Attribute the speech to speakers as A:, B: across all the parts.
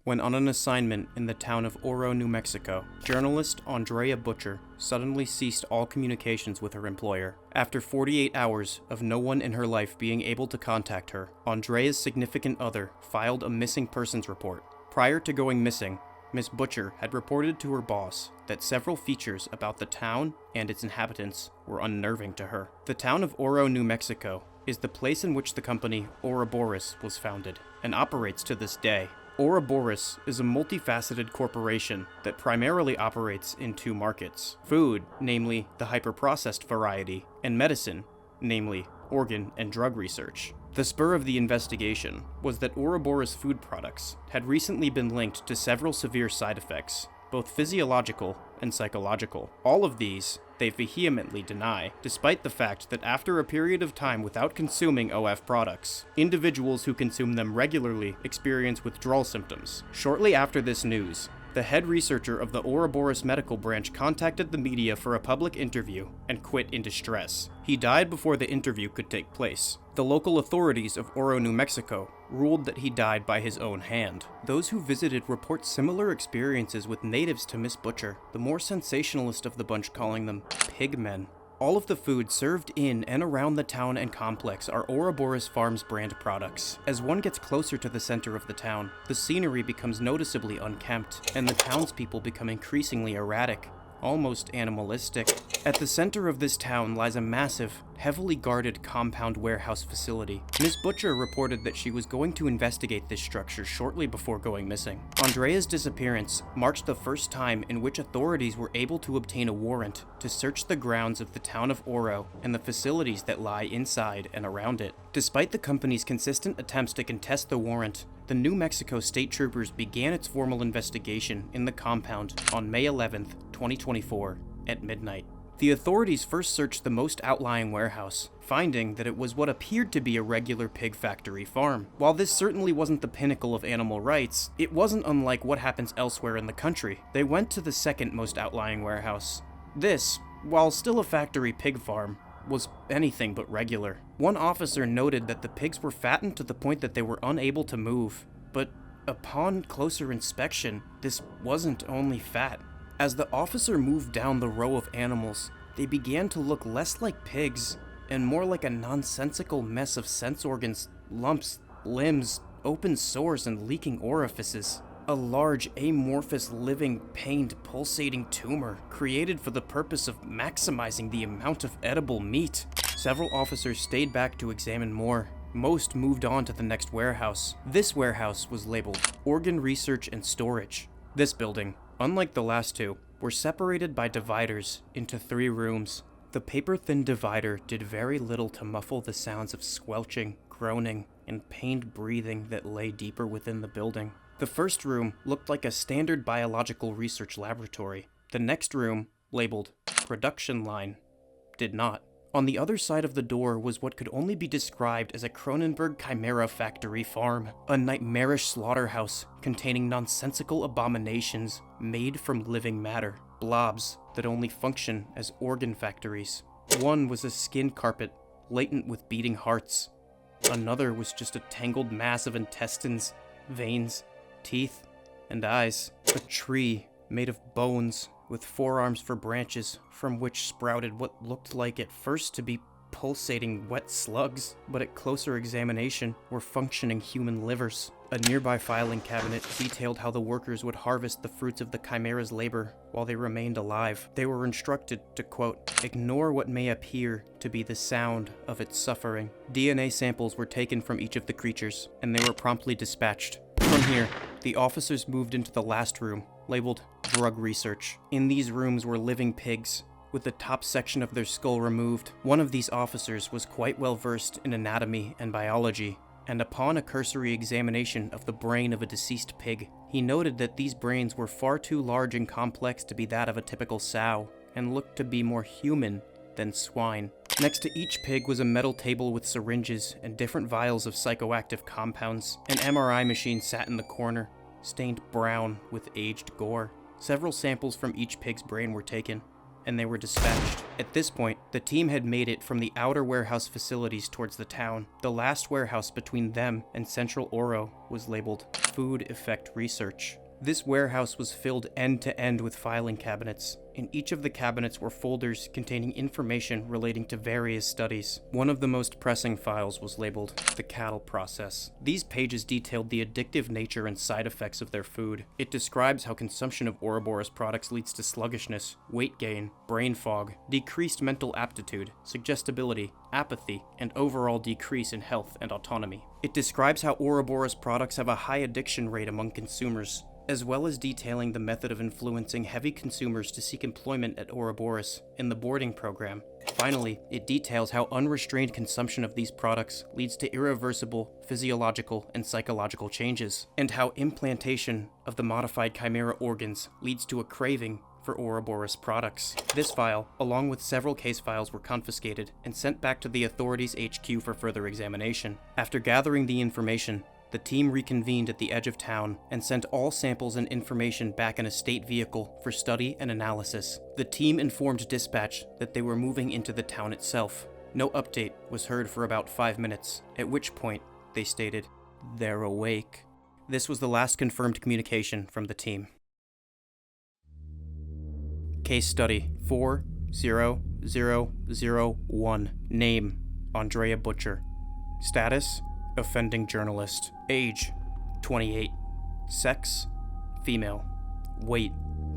A: When on an assignment in the town of Oro, New Mexico, journalist Andrea Butcher suddenly ceased all communications with her employer. After 48 hours of no one in her life being able to contact her, Andrea's significant other filed a missing persons report. Prior to going missing, Miss Butcher had reported to her boss that several features about the town and its inhabitants were unnerving to her. The town of Oro, New Mexico is the place in which the company Ouroboros was founded and operates to this day. Ouroboros is a multifaceted corporation that primarily operates in two markets: food, namely the hyper-processed variety, and medicine, namely organ and drug research. The spur of the investigation was that Ouroboros food products had recently been linked to several severe side effects, both physiological and psychological. All of these they vehemently deny, despite the fact that after a period of time without consuming OF products, individuals who consume them regularly experience withdrawal symptoms. Shortly after this news, the head researcher of the Ouroboros medical branch contacted the media for a public interview and quit in distress. He died before the interview could take place. The local authorities of Oro, New Mexico ruled that he died by his own hand. Those who visited report similar experiences with natives to Miss Butcher, the more sensationalist of the bunch calling them pigmen. All of the food served in and around the town and complex are Ouroboros Farms brand products. As one gets closer to the center of the town, the scenery becomes noticeably unkempt, and the townspeople become increasingly erratic, almost animalistic. At the center of this town lies a massive, heavily guarded compound warehouse facility. Miss Butcher reported that she was going to investigate this structure shortly before going missing. Andrea's disappearance marked the first time in which authorities were able to obtain a warrant to search the grounds of the town of Oro and the facilities that lie inside and around it. Despite the company's consistent attempts to contest the warrant, the New Mexico State Troopers began its formal investigation in the compound on May 11th, 2024, at midnight. The authorities first searched the most outlying warehouse, finding that it was what appeared to be a regular pig factory farm. While this certainly wasn't the pinnacle of animal rights, it wasn't unlike what happens elsewhere in the country. They went to the second most outlying warehouse. This, while still a factory pig farm, was anything but regular. One officer noted that the pigs were fattened to the point that they were unable to move, but upon closer inspection, this wasn't only fat. As the officer moved down the row of animals, they began to look less like pigs and more like a nonsensical mess of sense organs, lumps, limbs, open sores, and leaking orifices. A large, amorphous, living, pained, pulsating tumor created for the purpose of maximizing the amount of edible meat. Several officers stayed back to examine more. Most moved on to the next warehouse. This warehouse was labeled Organ Research and Storage. This building, unlike the last two, were separated by dividers into 3 rooms. The paper-thin divider did very little to muffle the sounds of squelching, groaning, and pained breathing that lay deeper within the building. The first room looked like a standard biological research laboratory. The next room, labeled Production Line, did not. On the other side of the door was what could only be described as a Cronenberg Chimera factory farm, a nightmarish slaughterhouse containing nonsensical abominations made from living matter, blobs that only function as organ factories. One was a skin carpet, latent with beating hearts. Another was just a tangled mass of intestines, veins, teeth, and eyes. A tree made of bones, with forearms for branches, from which sprouted what looked like at first to be pulsating wet slugs, but at closer examination were functioning human livers. A nearby filing cabinet detailed how the workers would harvest the fruits of the chimera's labor while they remained alive. They were instructed to, quote, ignore what may appear to be the sound of its suffering. DNA samples were taken from each of the creatures, and they were promptly dispatched. From here, the officers moved into the last room, labeled Drug Research. In these rooms were living pigs, with the top section of their skull removed. One of these officers was quite well versed in anatomy and biology, and upon a cursory examination of the brain of a deceased pig, he noted that these brains were far too large and complex to be that of a typical sow, and looked to be more human than swine. Next to each pig was a metal table with syringes and different vials of psychoactive compounds. An MRI machine sat in the corner, stained brown with aged gore. Several samples from each pig's brain were taken. and they were dispatched. At this point, the team had made it from the outer warehouse facilities towards the town. The last warehouse between them and Central Ouro was labeled Food Effect Research. This warehouse was filled end to end with filing cabinets. In each of the cabinets were folders containing information relating to various studies. One of the most pressing files was labeled the cattle process. These pages detailed the addictive nature and side effects of their food. It describes how consumption of Ouroboros products leads to sluggishness, weight gain, brain fog, decreased mental aptitude, suggestibility, apathy, and overall decrease in health and autonomy. It describes how Ouroboros products have a high addiction rate among consumers, as well as detailing the method of influencing heavy consumers to seek employment at Ouroboros in the boarding program. Finally, it details how unrestrained consumption of these products leads to irreversible physiological and psychological changes, and how implantation of the modified chimera organs leads to a craving for Ouroboros products. This file, along with several case files, were confiscated and sent back to the authorities' HQ for further examination. After gathering the information, the team reconvened at the edge of town and sent all samples and information back in a state vehicle for study and analysis. The team informed dispatch that they were moving into the town itself. No update was heard for about 5 minutes, at which point they stated, "They're awake." This was the last confirmed communication from the team. Case Study 40001. Name: Andrea Butcher. Status: offending journalist. Age: 28. Sex: female. Weight: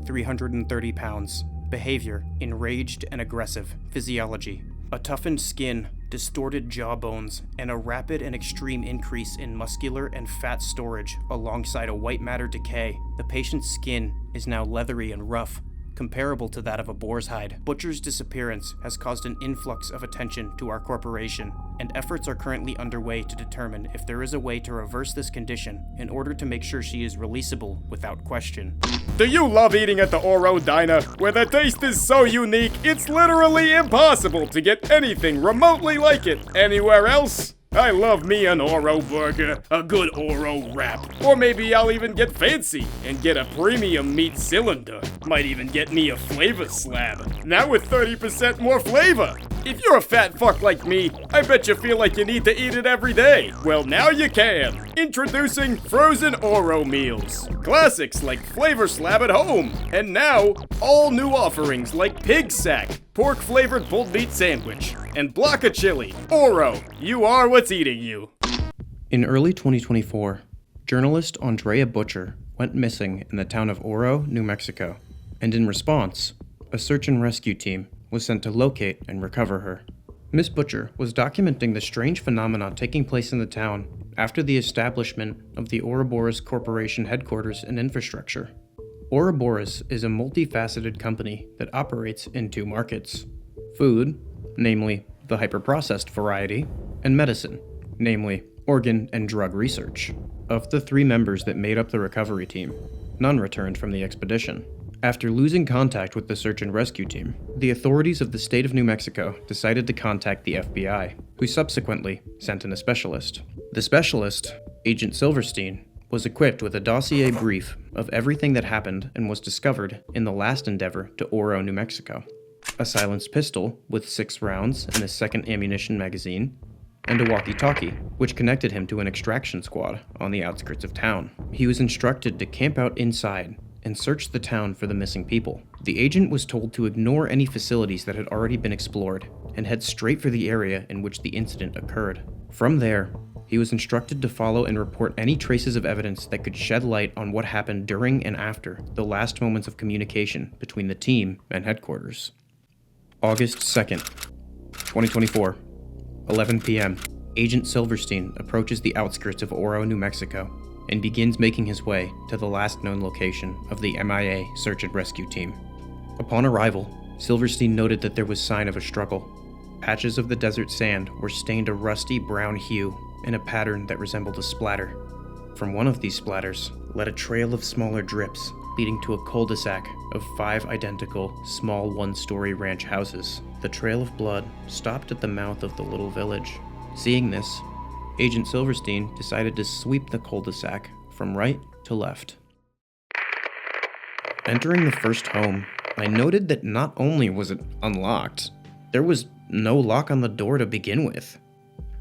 A: 330 pounds. Behavior: enraged and aggressive. Physiology: a toughened skin, distorted jawbones, and a rapid and extreme increase in muscular and fat storage alongside a white matter decay. The patient's skin is now leathery and rough, comparable to that of a boar's hide. Butcher's disappearance has caused an influx of attention to our corporation, and efforts are currently underway to determine if there is a way to reverse this condition in order to make sure she is releasable without question.
B: Do you love eating at the Ouro Diner, where the taste is so unique, it's literally impossible to get anything remotely like it anywhere else? I love me an Ouro burger, a good Ouro wrap, or maybe I'll even get fancy and get a premium meat cylinder. Might even get me a flavor slab, now with 30% more flavor. If you're a fat fuck like me, I bet you feel like you need to eat it every day. Well, now you can. Introducing frozen Ouro meals. Classics like Flavor Slab at home. And now, all new offerings like Pig Sack, pork-flavored pulled meat sandwich, and block of chili. Ouro, you are what's eating you.
A: In early 2024, journalist Andrea Butcher went missing in the town of Ouro, New Mexico, and in response, a search and rescue team was sent to locate and recover her. Miss Butcher was documenting the strange phenomena taking place in the town after the establishment of the Ouroboros Corporation headquarters and infrastructure. Ouroboros is a multifaceted company that operates in 2 markets: food, namely the hyper-processed variety, and medicine, namely organ and drug research. Of the 3 members that made up the recovery team, none returned from the expedition. After losing contact with the search and rescue team, the authorities of the state of New Mexico decided to contact the FBI, who subsequently sent in a specialist. The specialist, Agent Silverstein, was equipped with a dossier brief of everything that happened and was discovered in the last endeavor to Ouro, New Mexico. A silenced pistol with 6 rounds and a second ammunition magazine, and a walkie-talkie, which connected him to an extraction squad on the outskirts of town. He was instructed to camp out inside and search the town for the missing people. The agent was told to ignore any facilities that had already been explored and head straight for the area in which the incident occurred. From there, he was instructed to follow and report any traces of evidence that could shed light on what happened during and after the last moments of communication between the team and headquarters. August 2nd, 2024, 11 p.m. Agent Silverstein approaches the outskirts of Ouro, New Mexico, and begins making his way to the last known location of the MIA search and rescue team. Upon arrival, Silverstein noted that there was sign of a struggle. Patches of the desert sand were stained a rusty brown hue in a pattern that resembled a splatter. From one of these splatters led a trail of smaller drips leading to a cul-de-sac of 5 identical, small 1-story ranch houses. The trail of blood stopped at the mouth of the little village. Seeing this, Agent Silverstein decided to sweep the cul-de-sac from right to left. Entering the first home, I noted that not only was it unlocked, there was no lock on the door to begin with.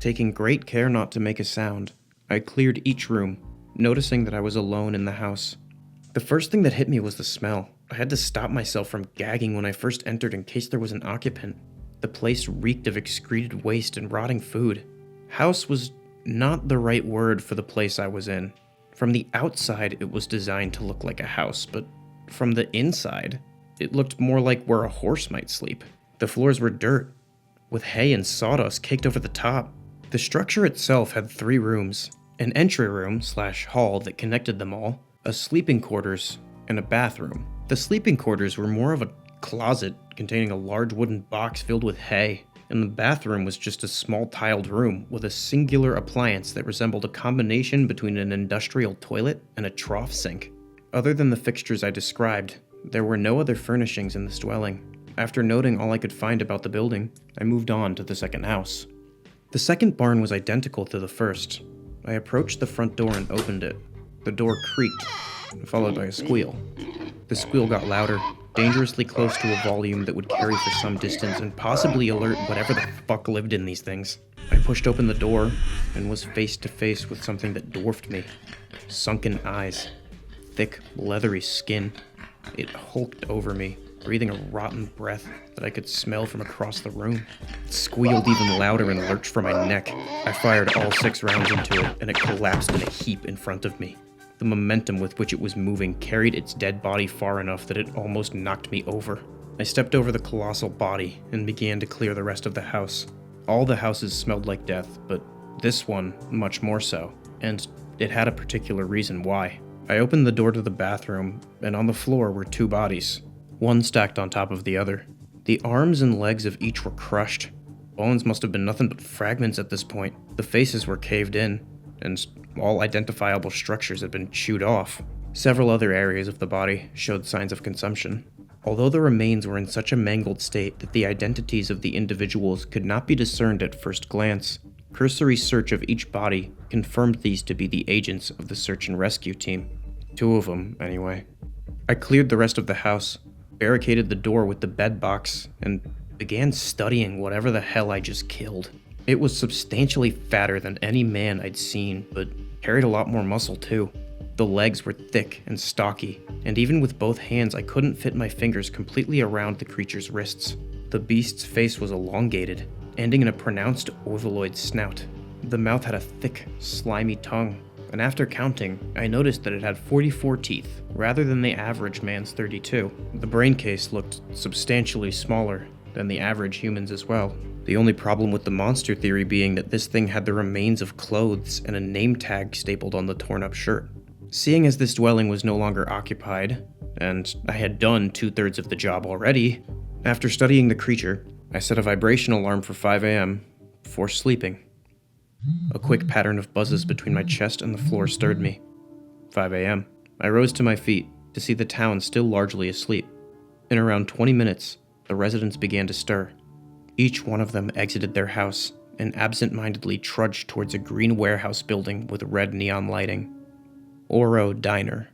A: Taking great care not to make a sound, I cleared each room, noticing that I was alone in the house. The first thing that hit me was the smell. I had to stop myself from gagging when I first entered in case there was an occupant. The place reeked of excreted waste and rotting food. House was not the right word for the place I was in. From the outside, it was designed to look like a house, but from the inside, it looked more like where a horse might sleep. The floors were dirt, with hay and sawdust caked over the top. The structure itself had 3 rooms, an entry room / hall that connected them all, a sleeping quarters, and a bathroom. The sleeping quarters were more of a closet containing a large wooden box filled with hay, and the bathroom was just a small tiled room with a singular appliance that resembled a combination between an industrial toilet and a trough sink. Other than the fixtures I described, there were no other furnishings in this dwelling. After noting all I could find about the building, I moved on to the second house. The second barn was identical to the first. I approached the front door and opened it. The door creaked, followed by a squeal. The squeal got louder, dangerously close to a volume that would carry for some distance and possibly alert whatever the fuck lived in these things. I pushed open the door and was face to face with something that dwarfed me. Sunken eyes, thick, leathery skin. It hulked over me, breathing a rotten breath that I could smell from across the room. It squealed even louder and lurched for my neck. I fired all 6 rounds into it, and it collapsed in a heap in front of me. The momentum with which it was moving carried its dead body far enough that it almost knocked me over. I stepped over the colossal body and began to clear the rest of the house. All the houses smelled like death, but this one much more so, and it had a particular reason why. I opened the door to the bathroom, and on the floor were 2 bodies, one stacked on top of the other. The arms and legs of each were crushed. Bones must have been nothing but fragments at this point. The faces were caved in, and all identifiable structures had been chewed off. Several other areas of the body showed signs of consumption. Although the remains were in such a mangled state that the identities of the individuals could not be discerned at first glance, cursory search of each body confirmed these to be the agents of the search and rescue team. 2 of them, anyway. I cleared the rest of the house, barricaded the door with the bed box, and began studying whatever the hell I just killed. It was substantially fatter than any man I'd seen, but carried a lot more muscle too. The legs were thick and stocky, and even with both hands I couldn't fit my fingers completely around the creature's wrists. The beast's face was elongated, ending in a pronounced ovaloid snout. The mouth had a thick, slimy tongue, and after counting, I noticed that it had 44 teeth, rather than the average man's 32. The brain case looked substantially smaller than the average human's as well. The only problem with the monster theory being that this thing had the remains of clothes and a name tag stapled on the torn up shirt. Seeing as this dwelling was no longer occupied, and I had done 2/3 of the job already, after studying the creature, I set a vibration alarm for 5 a.m. before sleeping. A quick pattern of buzzes between my chest and the floor stirred me. 5 a.m. I rose to my feet to see the town still largely asleep. In around 20 minutes, the residents began to stir. Each one of them exited their house and absent-mindedly trudged towards a green warehouse building with red neon lighting. Oro Diner.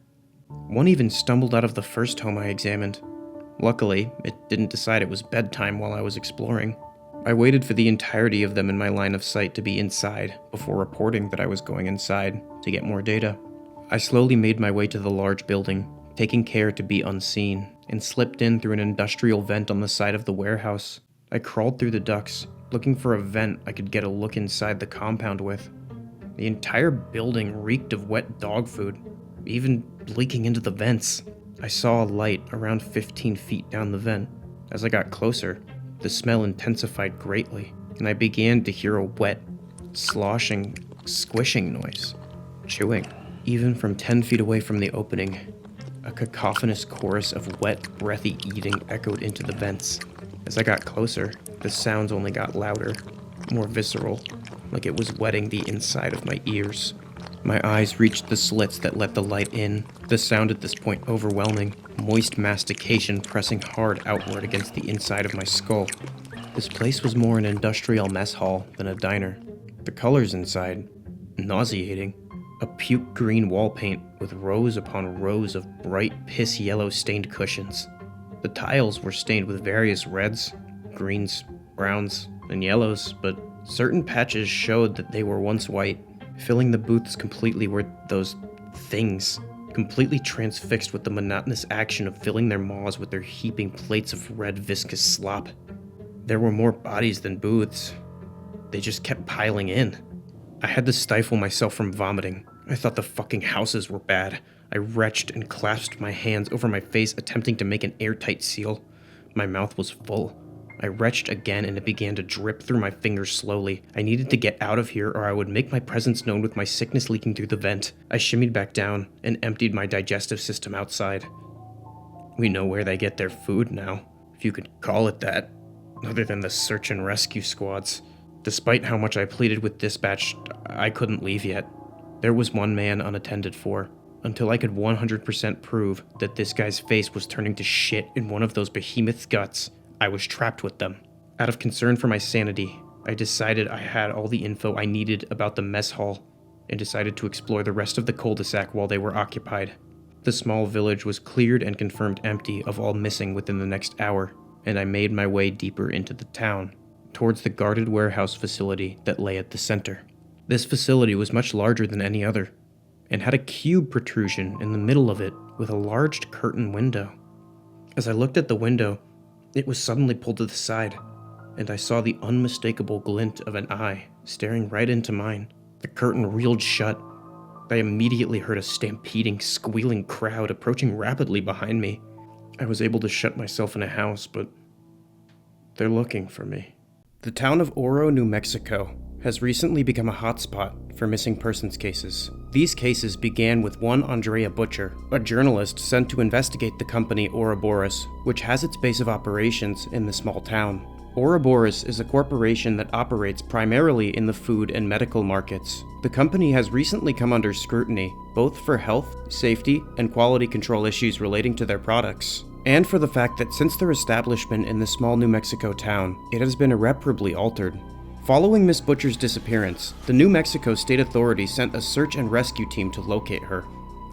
A: One even stumbled out of the first home I examined. Luckily, it didn't decide it was bedtime while I was exploring. I waited for the entirety of them in my line of sight to be inside before reporting that I was going inside to get more data. I slowly made my way to the large building, taking care to be unseen, and slipped in through an industrial vent on the side of the warehouse. I crawled through the ducts, looking for a vent I could get a look inside the compound with. The entire building reeked of wet dog food, even leaking into the vents. I saw a light around 15 feet down the vent. As I got closer, the smell intensified greatly, and I began to hear a wet, sloshing, squishing noise. Chewing. Even from 10 feet away from the opening, a cacophonous chorus of wet, breathy eating echoed into the vents. As I got closer, the sounds only got louder, more visceral, like it was wetting the inside of my ears. My eyes reached the slits that let the light in, the sound at this point overwhelming, moist mastication pressing hard outward against the inside of my skull. This place was more an industrial mess hall than a diner. The colors inside, nauseating. A puke green wall paint with rows upon rows of bright piss yellow stained cushions. The tiles were stained with various reds, greens, browns, and yellows, but certain patches showed that they were once white. Filling the booths completely were those things, completely transfixed with the monotonous action of filling their maws with their heaping plates of red viscous slop. There were more bodies than booths. They just kept piling in. I had to stifle myself from vomiting. I thought the fucking houses were bad. I retched and clasped my hands over my face, attempting to make an airtight seal. My mouth was full. I retched again and it began to drip through my fingers slowly. I needed to get out of here or I would make my presence known with my sickness leaking through the vent. I shimmied back down and emptied my digestive system outside. We know where they get their food now, if you could call it that, other than the search and rescue squads. Despite how much I pleaded with dispatch, I couldn't leave yet. There was one man unattended for, until I could 100% prove that this guy's face was turning to shit in one of those behemoth's guts. I was trapped with them. Out of concern for my sanity, I decided I had all the info I needed about the mess hall, and decided to explore the rest of the cul-de-sac while they were occupied. The small village was cleared and confirmed empty of all missing within the next hour, and I made my way deeper into the town, towards the guarded warehouse facility that lay at the center. This facility was much larger than any other, and had a cube protrusion in the middle of it with a large curtain window. As I looked at the window, it was suddenly pulled to the side, and I saw the unmistakable glint of an eye staring right into mine. The curtain reeled shut. I immediately heard a stampeding, squealing crowd approaching rapidly behind me. I was able to shut myself in a house, but they're looking for me. The town of Oro, New Mexico has recently become a hotspot for missing persons cases. These cases began with one Andrea Butcher, a journalist sent to investigate the company Ouroboros, which has its base of operations in the small town. Ouroboros is a corporation that operates primarily in the food and medical markets. The company has recently come under scrutiny, both for health, safety, and quality control issues relating to their products, and for the fact that since their establishment in the small New Mexico town, it has been irreparably altered. Following Miss Butcher's disappearance, the New Mexico state authorities sent a search and rescue team to locate her.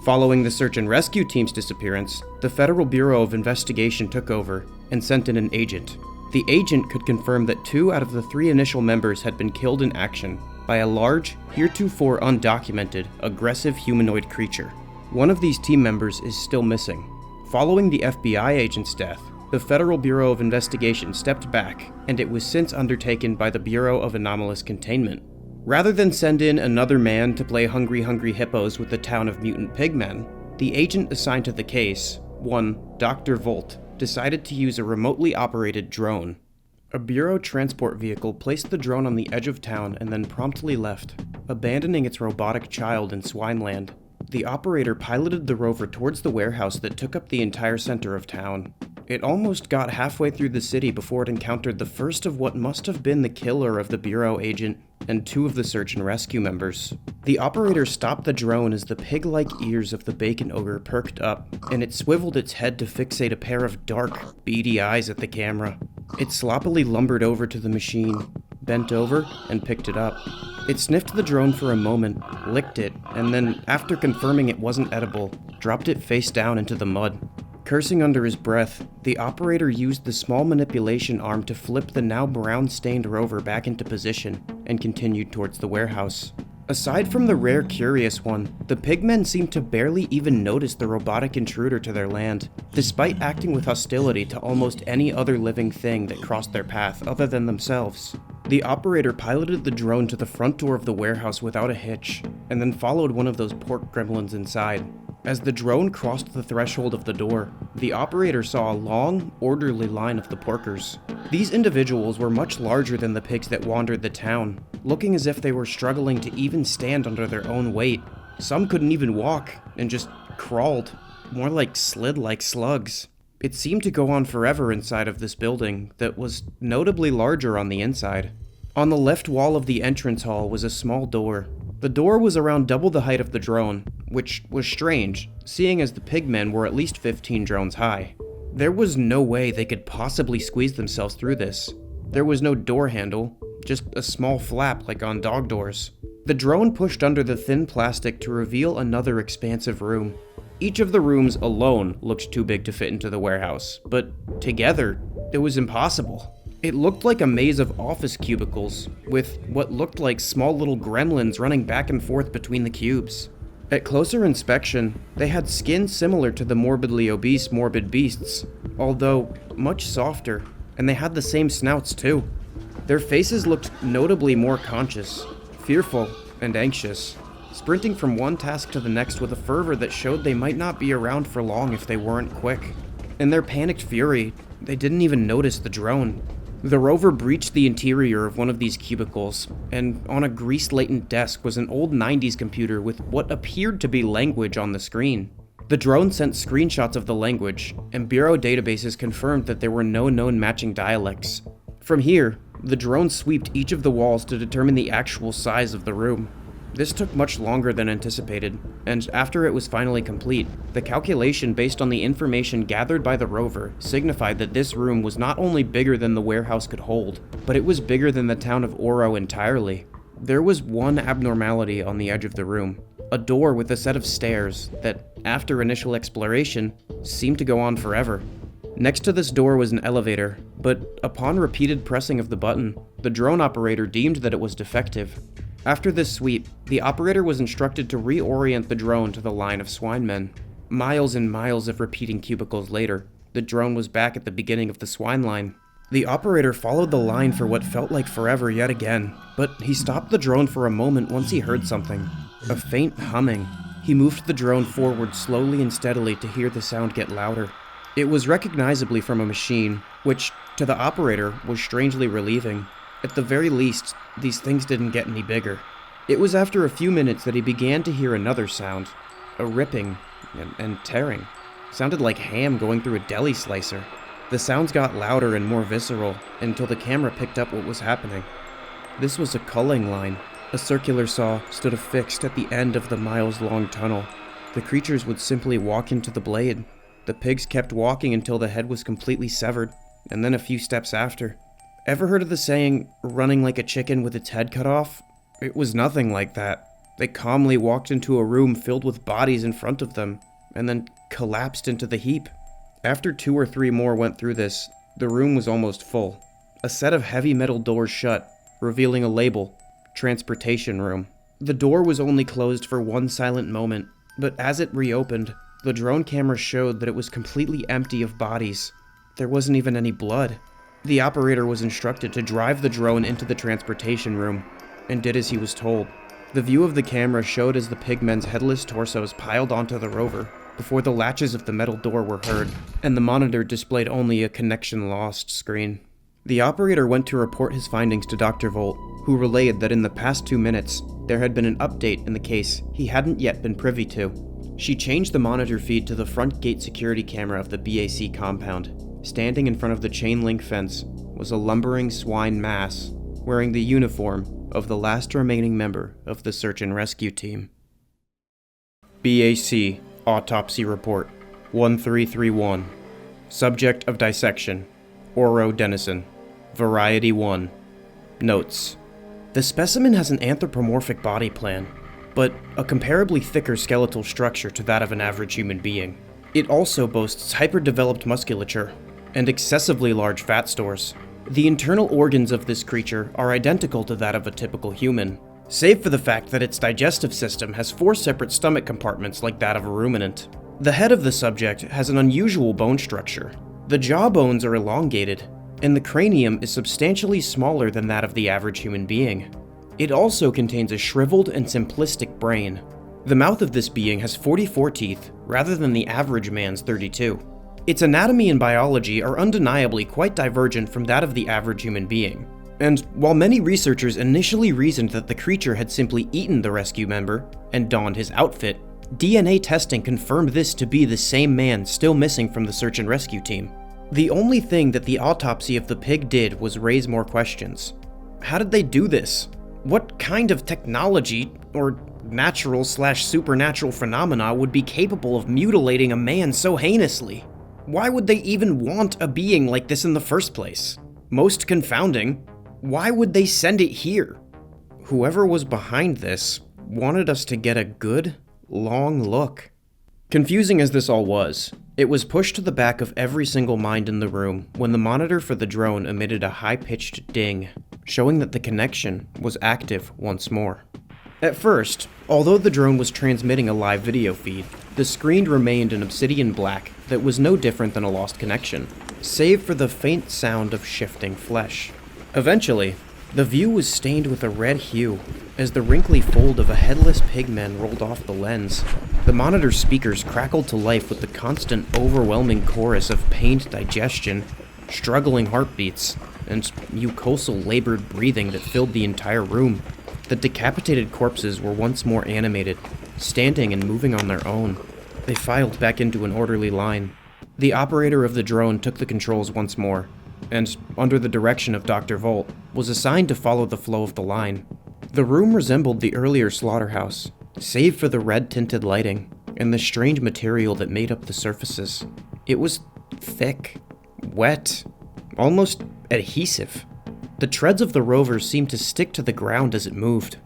A: Following the search and rescue team's disappearance, the Federal Bureau of Investigation took over and sent in an agent. The agent could confirm that 2 out of the 3 initial members had been killed in action by a large, heretofore undocumented, aggressive humanoid creature. One of these team members is still missing. Following the FBI agent's death, the Federal Bureau of Investigation stepped back, and it was since undertaken by the Bureau of Anomalous Containment. Rather than send in another man to play hungry hippos with the town of mutant pigmen, the agent assigned to the case, one Dr. Volt, decided to use a remotely operated drone. A Bureau transport vehicle placed the drone on the edge of town and then promptly left, abandoning its robotic child in Swineland. The operator piloted the rover towards the warehouse that took up the entire center of town. It almost got halfway through the city before it encountered the first of what must have been the killer of the Bureau agent and 2 of the search and rescue members. The operator stopped the drone as the pig-like ears of the bacon ogre perked up, and it swiveled its head to fixate a pair of dark, beady eyes at the camera. It sloppily lumbered over to the machine, bent over, and picked it up. It sniffed the drone for a moment, licked it, and then, after confirming it wasn't edible, dropped it face down into the mud. Cursing under his breath, the operator used the small manipulation arm to flip the now brown-stained rover back into position and continued towards the warehouse. Aside from the rare curious one, the pigmen seemed to barely even notice the robotic intruder to their land, despite acting with hostility to almost any other living thing that crossed their path other than themselves. The operator piloted the drone to the front door of the warehouse without a hitch, and then followed one of those pork gremlins inside. As the drone crossed the threshold of the door, the operator saw a long, orderly line of the porkers. These individuals were much larger than the pigs that wandered the town, looking as if they were struggling to even stand under their own weight. Some couldn't even walk, and just crawled, more like slid like slugs. It seemed to go on forever inside of this building that was notably larger on the inside. On the left wall of the entrance hall was a small door. The door was around double the height of the drone, which was strange, seeing as the pigmen were at least 15 drones high. There was no way they could possibly squeeze themselves through this. There was no door handle, just a small flap like on dog doors. The drone pushed under the thin plastic to reveal another expansive room. Each of the rooms alone looked too big to fit into the warehouse, but together, it was impossible. It looked like a maze of office cubicles, with what looked like small little gremlins running back and forth between the cubes. At closer inspection, they had skin similar to the morbidly obese morbid beasts, although much softer, and they had the same snouts too. Their faces looked notably more conscious, fearful, and anxious, sprinting from one task to the next with a fervor that showed they might not be around for long if they weren't quick. In their panicked fury, they didn't even notice the drone. The rover breached the interior of one of these cubicles, and on a grease-laden desk was an old 90s computer with what appeared to be language on the screen. The drone sent screenshots of the language, and bureau databases confirmed that there were no known matching dialects. From here, the drone swept each of the walls to determine the actual size of the room. This took much longer than anticipated, and after it was finally complete, the calculation based on the information gathered by the rover signified that this room was not only bigger than the warehouse could hold, but it was bigger than the town of Ouro entirely. There was one abnormality on the edge of the room, a door with a set of stairs that, after initial exploration, seemed to go on forever. Next to this door was an elevator, but upon repeated pressing of the button, the drone operator deemed that it was defective. After this sweep, the operator was instructed to reorient the drone to the line of swinemen. Miles and miles of repeating cubicles later, the drone was back at the beginning of the swine line. The operator followed the line for what felt like forever yet again, but he stopped the drone for a moment once he heard something. A faint humming. He moved the drone forward slowly and steadily to hear the sound get louder. It was recognizably from a machine, which, to the operator, was strangely relieving. At the very least, these things didn't get any bigger. It was after a few minutes that he began to hear another sound, a ripping and tearing. Sounded like ham going through a deli slicer. The sounds got louder and more visceral until the camera picked up what was happening. This was a culling line. A circular saw stood affixed at the end of the miles-long tunnel. The creatures would simply walk into the blade. The pigs kept walking until the head was completely severed, and then a few steps after. Ever heard of the saying, running like a chicken with its head cut off? It was nothing like that. They calmly walked into a room filled with bodies in front of them, and then collapsed into the heap. After 2 or 3 more went through this, the room was almost full. A set of heavy metal doors shut, revealing a label, Transportation Room. The door was only closed for one silent moment, but as it reopened, the drone camera showed that it was completely empty of bodies. There wasn't even any blood. The operator was instructed to drive the drone into the transportation room, and did as he was told. The view of the camera showed as the pigmen's headless torsos piled onto the rover, before the latches of the metal door were heard, and the monitor displayed only a connection lost screen. The operator went to report his findings to Dr. Volt, who relayed that in the past 2 minutes, there had been an update in the case he hadn't yet been privy to. She changed the monitor feed to the front gate security camera of the BAC compound. Standing in front of the chain link fence was a lumbering swine mass, wearing the uniform of the last remaining member of the search and rescue team. BAC Autopsy Report 1331. Subject of dissection, Ouro Denizen. Variety 1. Notes. The specimen has an anthropomorphic body plan, but a comparably thicker skeletal structure to that of an average human being. It also boasts hyper-developed musculature and excessively large fat stores. The internal organs of this creature are identical to that of a typical human, save for the fact that its digestive system has 4 separate stomach compartments like that of a ruminant. The head of the subject has an unusual bone structure. The jaw bones are elongated, and the cranium is substantially smaller than that of the average human being. It also contains a shriveled and simplistic brain. The mouth of this being has 44 teeth, rather than the average man's 32. Its anatomy and biology are undeniably quite divergent from that of the average human being. And while many researchers initially reasoned that the creature had simply eaten the rescue member and donned his outfit, DNA testing confirmed this to be the same man still missing from the search and rescue team. The only thing that the autopsy of the pig did was raise more questions. How did they do this? What kind of technology, or natural/supernatural phenomena, would be capable of mutilating a man so heinously? Why would they even want a being like this in the first place? Most confounding, why would they send it here? Whoever was behind this wanted us to get a good, long look. Confusing as this all was, it was pushed to the back of every single mind in the room when the monitor for the drone emitted a high-pitched ding, showing that the connection was active once more. At first, although the drone was transmitting a live video feed, the screen remained an obsidian black that was no different than a lost connection, save for the faint sound of shifting flesh. Eventually, the view was stained with a red hue as the wrinkly fold of a headless pigman rolled off the lens. The monitor speakers crackled to life with the constant, overwhelming chorus of pained digestion, struggling heartbeats, and mucosal labored breathing that filled the entire room. The decapitated corpses were once more animated, standing and moving on their own. They filed back into an orderly line. The operator of the drone took the controls once more, and, under the direction of Dr. Volt, was assigned to follow the flow of the line. The room resembled the earlier slaughterhouse, save for the red-tinted lighting and the strange material that made up the surfaces. It was thick, wet, almost adhesive. The treads of the rover seemed to stick to the ground as it moved.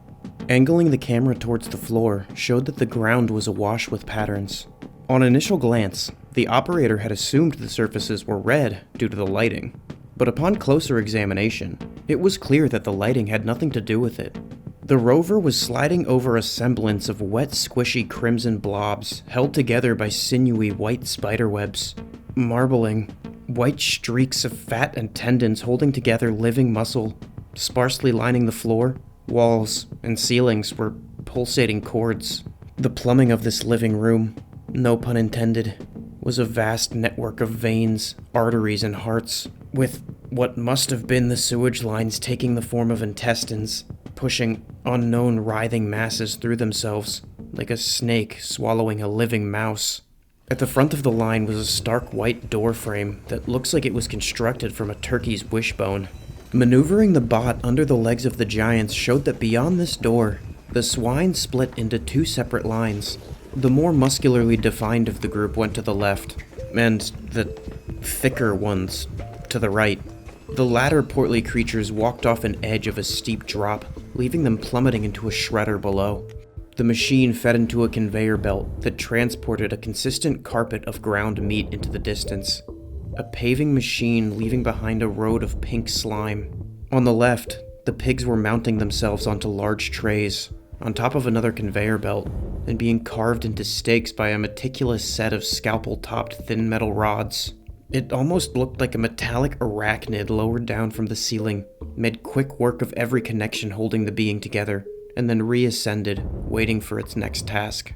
A: Angling the camera towards the floor showed that the ground was awash with patterns. On initial glance, the operator had assumed the surfaces were red due to the lighting, but upon closer examination, it was clear that the lighting had nothing to do with it. The rover was sliding over a semblance of wet, squishy crimson blobs held together by sinewy white spiderwebs, marbling, white streaks of fat and tendons holding together living muscle, sparsely lining the floor. Walls and ceilings were pulsating cords. The plumbing of this living room, no pun intended, was a vast network of veins, arteries, and hearts, with what must have been the sewage lines taking the form of intestines, pushing unknown writhing masses through themselves, like a snake swallowing a living mouse. At the front of the line was a stark white door frame that looks like it was constructed from a turkey's wishbone. Maneuvering the bot under the legs of the giants showed that beyond this door, the swine split into two separate lines. The more muscularly defined of the group went to the left, and the thicker ones to the right. The latter portly creatures walked off an edge of a steep drop, leaving them plummeting into a shredder below. The machine fed into a conveyor belt that transported a consistent carpet of ground meat into the distance. A paving machine leaving behind a road of pink slime. On the left, the pigs were mounting themselves onto large trays, on top of another conveyor belt, and being carved into steaks by a meticulous set of scalpel-topped thin metal rods. It almost looked like a metallic arachnid lowered down from the ceiling, made quick work of every connection holding the being together, and then reascended, waiting for its next task.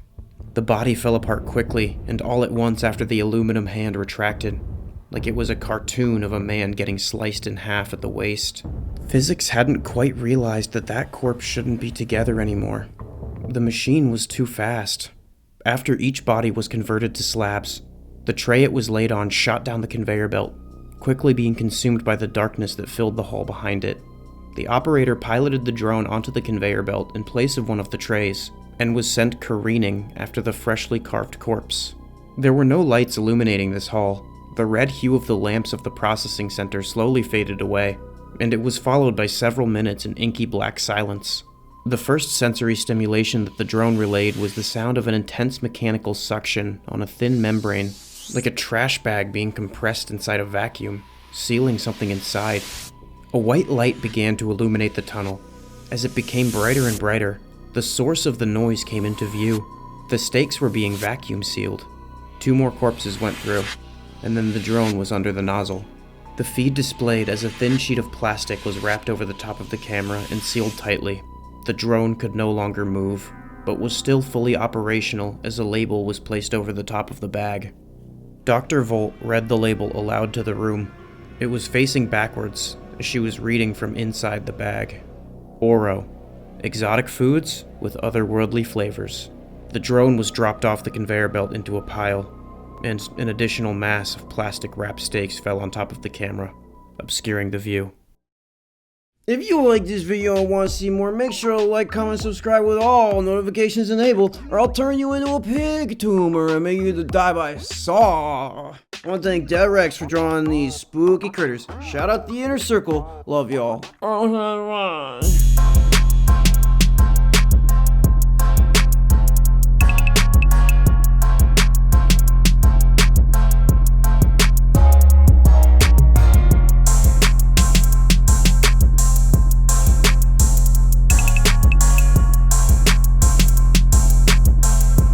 A: The body fell apart quickly, and all at once after the aluminum hand retracted, like it was a cartoon of a man getting sliced in half at the waist. Physics hadn't quite realized that that corpse shouldn't be together anymore. The machine was too fast. After each body was converted to slabs, the tray it was laid on shot down the conveyor belt, quickly being consumed by the darkness that filled the hall behind it. The operator piloted the drone onto the conveyor belt in place of one of the trays, and was sent careening after the freshly carved corpse. There were no lights illuminating this hall. The red hue of the lamps of the processing center slowly faded away, and it was followed by several minutes in inky black silence. The first sensory stimulation that the drone relayed was the sound of an intense mechanical suction on a thin membrane, like a trash bag being compressed inside a vacuum, sealing something inside. A white light began to illuminate the tunnel. As it became brighter and brighter, the source of the noise came into view. The stakes were being vacuum sealed. 2 more corpses went through, and then the drone was under the nozzle. The feed displayed as a thin sheet of plastic was wrapped over the top of the camera and sealed tightly. The drone could no longer move, but was still fully operational as a label was placed over the top of the bag. Dr. Volt read the label aloud to the room. It was facing backwards as she was reading from inside the bag. Oro. Exotic foods with otherworldly flavors. The drone was dropped off the conveyor belt into a pile, and an additional mass of plastic-wrapped steaks fell on top of the camera, obscuring the view.
C: If you like this video and want to see more, make sure to like, comment, subscribe with all notifications enabled, or I'll turn you into a pig tumor and make you to die by saw. I want to thank Dead Rex for drawing these spooky critters. Shout out the inner circle. Love y'all.